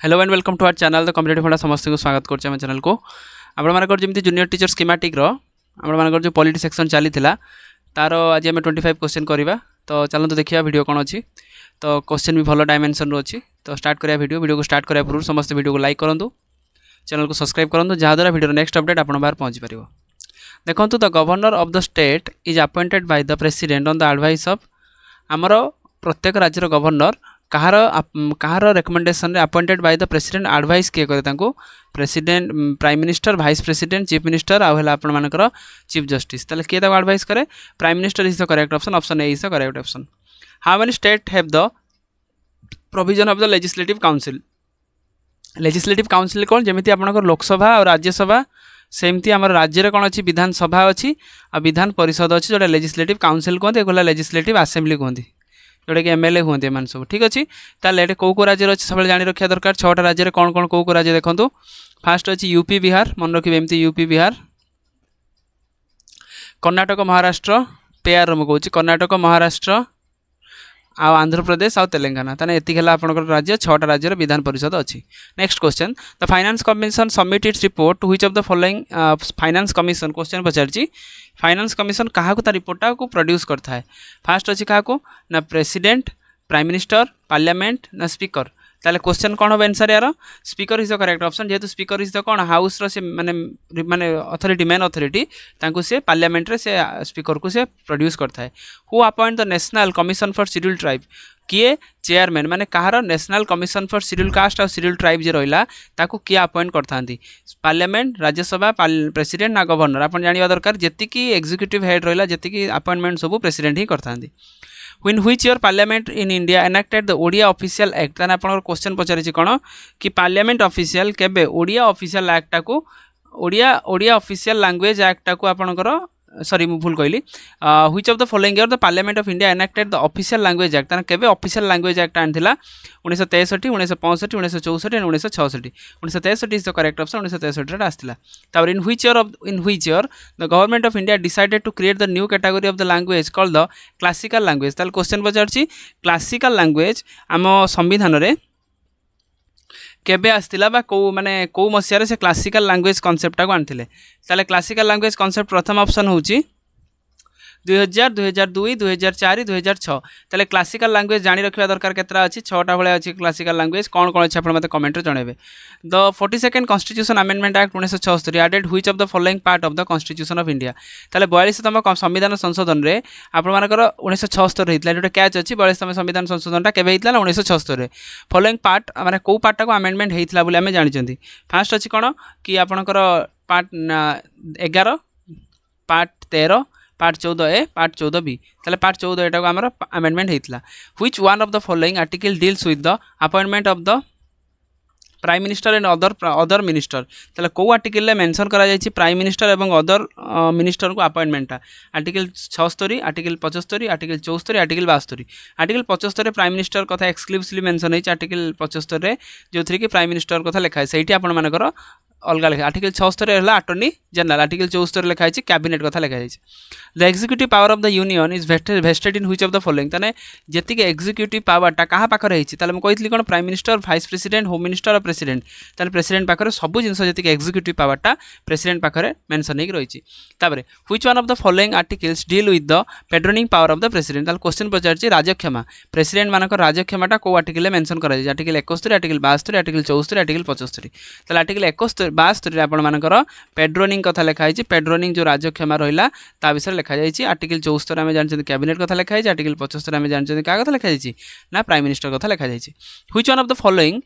Hello and welcome to our channel the competitive funda समस्त को स्वागत करछे हम चैनल को आपण जमी जूनियर टीचर स्कीमेटिक रो जो पॉलिटी सेक्शन चली तार आज आम 25 क्वेश्चन करवा। तो चलते देखिए वीडियो कौन अच्छी। तो क्वेश्चन भी भल डायमेंशन रो अच्छी। तो स्टार्ट करा वीडियो को स्टार्ट करा पूर्व समस्त वीडियो को लाइक करूँ, चैनल को सब्सक्राइब करूँ, जहाँद्वारा वीडियो नेक्स्ट अपडेट आप बाहर पहुँची पार। देखो the governor of the state is appointed by the president on the advice of आमर प्रत्येक राज्यर गवर्नर कहार रेकमेंडेशन रे appointed by the president advice किए करे तांको president prime minister vice president chief minister आउ आपण मानकर चीफ जस्टिस ताले किए ताको एडवाइस करे prime minister is the correct option. Option A is the correct option. How many state have the provision of the legislative council. Legislative council कौन जमीती आपनकर लोकसभा और राज्यसभा सेमती आम राज्य कौन अच्छी विधानसभा अच्छी और विधान परिषद अच्छी जोटा लेजिस्लेटिव काउंसिल कहते हैं लेजिस्लेटिव असेंबली कहते जोटा कि एमएलए कहते हैं सब। ठीक अच्छे ताले कौ राज्य अच्छे सब जानी रखा दरकार। 6टा राज्य कौन कौन कौ राज्य देखो। फास्ट अच्छी यूपी बिहार मन रखिए एमती यूपी बिहार, कर्णाटक महाराष्ट्र पेयर मुझे कहूँ कर्णाटक महाराष्ट्र आ आंध्र प्रदेश आउ तेलंगाना ताने एतिक है आपनकर राज्य 6टा राज्यर विधान परिषद अच्छी। Next question the finance commission submit its report to which of the following finance commission question पचारची फाइनेंस कमिशन क्या रिपोर्टा को प्रोड्यूस करता है। फास्ट अच्छी क्या ना प्रेसिडेंट प्राइम मिनिस्टर पार्लियामेंट ना स्पीकर। ताले क्वेश्चन कौन हम आंसर यार speaker is the correct option. जेहेतु स्पीकर इज द कौन हाउस रो से माने माने अथॉरिटी मेन अथॉरिटी तांको से पार्लियामेंट रे से स्पीकर को से प्रोड्यूस करता है। Who appoint the national commission for scheduled tribe किए चेयरमैन माने कहार national commission for scheduled caste और शेड्यूल्ड ट्राइब जे रहिला ताको किए अपॉइंट करता पार्लियामेंट राज्यसभा प्रेसिडेंट ना गवर्नर आप जानिबा दरकार। जेतिकी एग्जीक्यूटिव हेड रहिला जेतिकी अपॉइंटमेंट सब प्रेसिडेंट ही करता। When which year Parliament in India enacted the Odia Official Act ताने आपन क्वेश्चन पचारिछि कोन कि पार्लियामेंट ऑफिशियल केबे ओडिया ऑफिशियल एक्ट को ओडिया ऑफिशियल लैंग्वेज एक्ट को आपनकर सॉरी मु भूल कहली which of the following year the parliament of India enacted the official language act ताने केबे ऑफिशियल लैंग्वेज एक्ट आनथिला 1963 1965 1964 1966 1963 इज द करेक्ट ऑप्शन। 1963 रे आस्थिला। तापर in which year the government of India decided to create the new category of the language called the classical language. ताले question पचारछि classical language आम संविधान रे केबे आस्थिला बा को माने को मसिया रे से क्लासिकल लैंग्वेज कॉन्सेप्ट को आनथिले। ताले क्लासिकल लैंग्वेज कॉन्सेप्ट प्रथम ऑप्शन होची 2000 2002 2004 2006। ताले क्लासिकल लैंग्वेज जानी रखिया दरकार केतरा अछि 6टा भले अछि क्लासिकल लैंग्वेज कौन कौन अछि आपण मते कमेंट रे जणेबे। The 42nd constitution amendment act 1976 added which of the following part of the constitution of India. ताले 42तम संविधान संशोधन रे आपण मानकर 1976 हेतला जोटा कैच अछि 42तम संविधान संशोधनटा केबे हेतला 1976 रे फॉलोइंग पार्ट माने को पार्ट को अमेंडमेंट हेतला बोली हमें जानिचंती। फास्ट अछि कोन कि आपनकर part 11 part 13 part 14A part 14B ताले पार्ट 14 एटा को हमर अमेंडमेंट हेतला। Which one of the following article deals with the appointment of the prime minister and other minister. ताले को आर्टिकल मेंशन करा जायछि प्राइम मिनिस्टर एवं अदर मिनिस्टर को appointment article 76 article 75 article 74 article 72। Article 75 prime minister कथा exclusively mention है। Article 75 रे जो थ्री की प्राइम मिनिस्टर कथा लिखा है सेठी आपण मानकर अलग लिखा। आर्टिकल 76 है अटॉर्नी जनरल आर्टिकल 74 लिखा है कैबिनेट कथा लिखा है। The executive power of the union is vested in which of the following ताने जेतिक एक्जिक्यूटिव पावरटा कहाँ पाखर होइछि ताले म कहितली कोन prime minister vice president home minister और प्रेसिडेंट ताले प्रेसिडेंट पाखर सब जिंस जेतिक एक्जिक्यूटिव पावरटा प्रेसिडेंट पाखर मेंशन हेक रहिछि। तापरे which one of the following articles deal with the pardoning power of the president. ताले क्वेश्चन पचारछि राजक्षमा प्रेसिडेंट मानकर राजक्षमाटा को आर्टिकल मेंशन करा जाय आर्टिकल 71 आर्टिकल 72 आर्टिकल 74 आर्टिकल 75। ताले आर्टिकल 71 72 आपण मानकर पेट्रोनिंग कथा लिखा है। पेट्रोनिंग जो राजक्षमा रहिला ता विषय लिखा जाय। आर्टिकल 74 आम जानते कैबिनेट कथा लिखा है। आर्टिकल 75 आम जानते क्या कथा लिखा जाय ना प्राइम मिनिस्टर कथा लिखा जाय। Which one of the following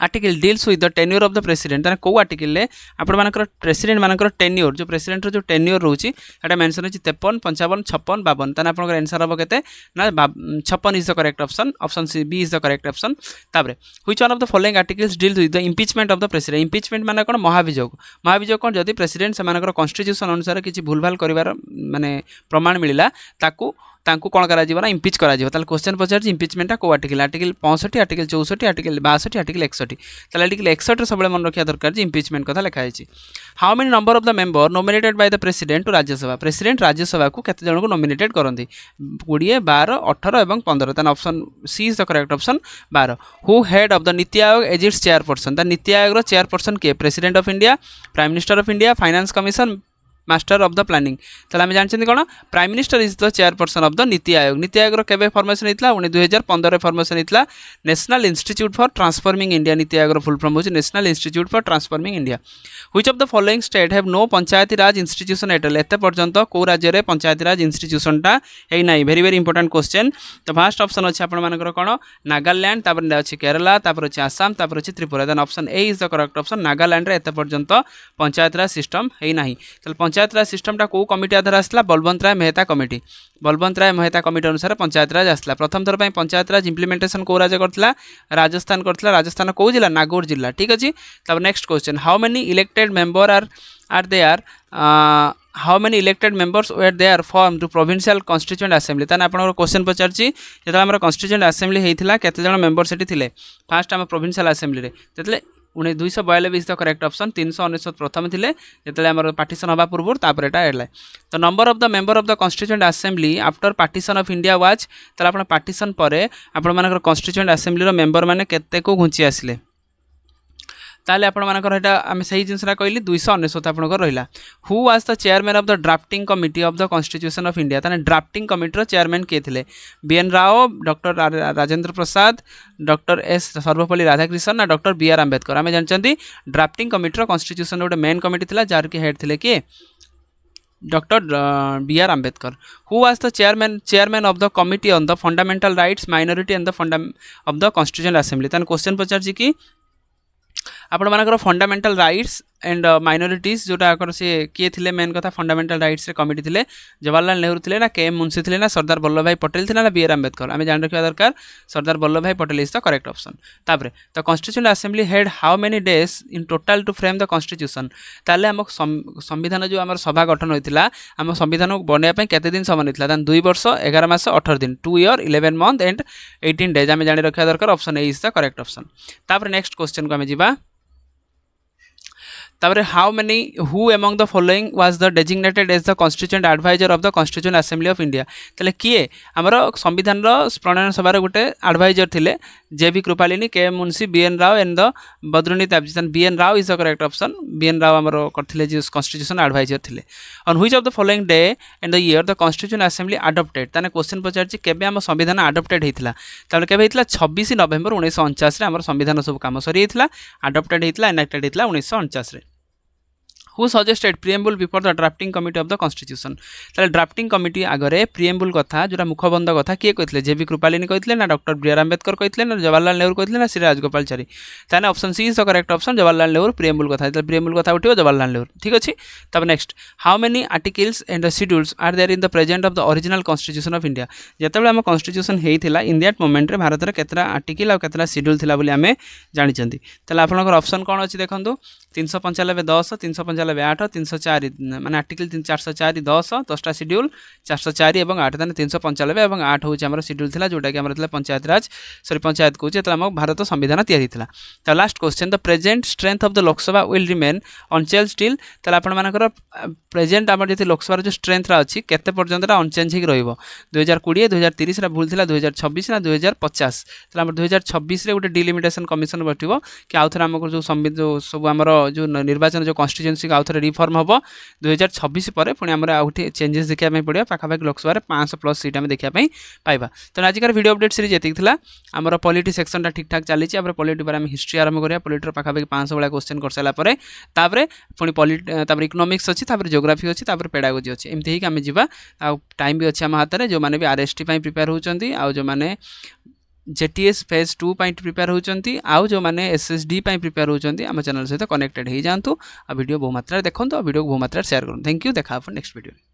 article deals with the tenure of the president ताने को आर्टिकल ले आपण मानकर प्रेसिडेंट मानकर टेन्योर जो प्रेसिडेंट रो जो टेन्योर रहउची एटा मेंशन अछि 53 55 56 52 ताने आपनकर आंसर हो केते ना 56 is the correct option. Option C B is the correct option. ताबरे which one of the following articles deals with the impeachment of the president. Impeachment माने कोन महाभियोग। महाभियोग कोन जदी प्रेसिडेंट से मानकर कॉन्स्टिट्यूशन अनुसार किछि भूलभाल करिवार माने प्रमाण मिलिला ताकू तांकु कौन करा इम्पिच करा क्वेश्चन पचार इम्पिचमेंटा को article article 65 article 64 article 62 article 61 article 61 सब मन रखा दरकार इम्पिचमेंट कथा लिखाई how many number of the member nominated by the president to Rajya Sabha president Rajya Sabha को केते जन को नॉमिनेटेड करती 20 12 18 और 15 तेन option C is the correct option 12 who head of the NITI Aayog as it's chairperson the NITI Aayog chairperson के president of India prime minister of India finance commission master of the planning ताले आम जानते कौन prime minister is the chairperson of the NITI Aayog केबे formation होता 2015 formation होता national institute for transforming India NITI Aayog full form होची national institute for transforming India which of the following state have no Panchayati Raj institution at all एते पर्यंत को राज्य में पंचायती राज इंस्टीट्यूशनटा है ना वेरी वेरी इंपोर्टेंट क्वेश्चन तो फर्स्ट ऑप्शन अच्छे आपंकर कौन नागालैंड तापर अच्छे केरला तापर अच्छे आसाम तापर अच्छे Tripura then option A is the correct option Nagaland रे एते पर्यंत पंचायत राज सिस्टम है ना पंचायत राज सिस्टमटा कौ कमिटी आधार आसला बलवंत राय मेहता कमिटी अनुसार पंचायत राज आसला प्रथम थर पर पंचायत राज इम्प्लीमेंटेशन कौ राज्य करथिला राजस्थान करथिला राजस्थान कौ जिला नागौर जिला ठीक अच्छे तब next question how many elected member are there how many elected members were they are from to provincial constituent assembly ताने आपन क्वेश्चन पचारछि जेतले हमर कॉन्स्टिट्यूएंट असेंबली हेतिला केते जण मेंबर सेठी थिले फर्स्ट हम प्रोविंशियल असेंबली रे तेतले 242 इज द करेक्ट ऑप्शन 399 प्रथम थिले जेतले हमर पार्टीशन हबा पूर्व तापर एटा एला तो number of the member of the constituent assembly after partition of India was तले आपण पार्टीशन परे आपण मानकर कॉन्स्टिट्यूएंट असेंबली रो मेंबर माने केते को घुंची आसिले ताले आपण मानकर एटा आमे सही जिनसरा कहली 299 आपनकर रहिला who was the chairman of the drafting committee of the constitution of India ताने ड्राफ्टिंग कमिटी रो चेयरमैन के थिले BN Rao doctor Rajendra Prasad doctor S Sarvepalli Radhakrishnan ना डॉक्टर बीआर आंबेडकर आमे जानचंती ड्राफ्टिंग कमिटी रो कॉन्स्टिट्यूशन गोटे मेन कमिटी थिला जार के हेड थिले के doctor BR Ambedkar who was the chairman of the committee on the fundamental rights minority and the of the constituent assembly ताने क्वेश्चन पचारछि कि आपण मानकर फंडामेंटल राइट्स एंड माइनॉरिटीज जोटा आकर से किए थिले मेन कथा फंडामेंटल राइट्स रे कमिटी थिले जवाहरलाल नेहरू थिले ना के एम मुंशी थिले ना सरदार वल्लभ भाई पटेल थिले ना बीआर आंबेडकर आमे जान रखिया दरकार Sardar Vallabh Bhai Patel is the correct option तापरे the constituent assembly had how many days in total to frame the constitution ताले हम संविधान जो हमर सभा गठन होइतिला हम संविधान को बनेया पय केते दिन समय नितला दान 2 वर्ष 11 मास 18 दिन 2 ईयर 11 मंथ एंड 18 डेज आमे जानि रखिया दरकार option A is the correct option तापरे नेक्स्ट क्वेश्चन को आमे जिबा तापरे how many who among the following was the designated as the constituent adviser of the constituent assembly of India ताले किए हमर संविधान रो प्रणयन सभा रे गोटे एडवाइजर थिले जेबी कृपालिनी के एम मुंशी बीएन राव एंड द बद्रुनी ताबजीतन BN Rau is the correct option BN Rau हमर करथिले जे कॉन्स्टिट्यूशन एडवाइजर थिले on which of the following day and the year the constituent assembly adopted ताने क्वेश्चन पचारछि केबे हम संविधान अडॉप्टेड हेतिला ताले केबे हेतिला 26 नवेम्बर 1949 रे हमर संविधान सब काम सरी हेतिला अडॉप्टेड हेतिला एनेक्टेड हेतिला 1949 रे who suggested preamble before the drafting committee of the constitution ताले ड्राफ्टिंग कमिटी आगरे प्रिएम्बुल कथा जोरा मुखबंध कथा किए कहथिले जेबी कृपालिनी कहथिले ना डॉक्टर बीआर आंबेडकर कहथिले ना जवाहरलाल नेहरू कहथिले ना श्री राजगोपालचारी ताने option C is the correct option Jawaharlal Nehru preamble कथा ताले प्रिएम्बुल कथा उठिबो जवाहरलाल नेहरू ठीक अछि तब next how many articles and schedules are there in the present of the original constitution of India जेतेबेले हम कॉन्स्टिट्यूशन हेइथिला इन दैट मोमेंट रे भारत रे केतरा आर्टिकल आ केतरा शेड्यूल थिला बोली हमें जानिचंती ताले आपनकर ऑप्शन कोन अछि देखंतु 395 10 395 8 304 माने आर्टिकल 404 10 10टा शेड्यूल 404 एवं 8 ताने 395 एवं 8 होची हमर शेड्यूल थिला जोटा कि हमर थिला पंचायत राज सॉरी पंचायत को जेतला हम भारत संविधान तैयारी थिला त last question the present strength of the Lok Sabha will remain unchanged till तला आपण मानकर प्रेजेंट हमर जति लोकसभा जो स्ट्रेंथ रा अछि केते पर्यंत रा अनचेंज हि रहइबो 2020 2030 रा भूल थिला 2026 ना 2050 तला हमर 2026 रे गोटे डिलिमिटेशन कमिशन बैठिबो कि आउथरा हमर जो संविधान जो सब हमर जो निर्वाचन जो कॉन्स्टिट्यूएंसी का आउथरे रिफॉर्म हम 2026 पर पुणी आम आउटे चेंजेस देखा पड़ा पाखापाखि लोकसभा 500+ सीट आम देखा पाइबा तो आजिकार वीडियो अपडेट सीरीज ये आमर पॉलिटी सेक्शन ठीक ठाक चली पॉलिटी पर हिस्ट्री आरंभ करा पॉलिटी पाखापाखि 500 भाया क्वेश्चन कर सारापर पुणी पॉलिटी इकोनॉमिक्स अच्छी जियोग्राफी अच्छी पेडागोजी अच्छी एमती ही आम जा टाइम भी अच्छे आम हाथ में जो मैंने भी आरएसटी प्रिपेयर होती आउ जो मैंने जेटीएस फेज 2 प्रिपेयर होती आउ जो मैंने एसएसडी प्रिपेयर होती आम चैनल सहित कनेक्टेड हो जातु वीडियो बहुमात्रा देखो वीडियो को बहुमात्रा शेयर करूँ थैंक यू देखा नेक्स्ट वीडियो।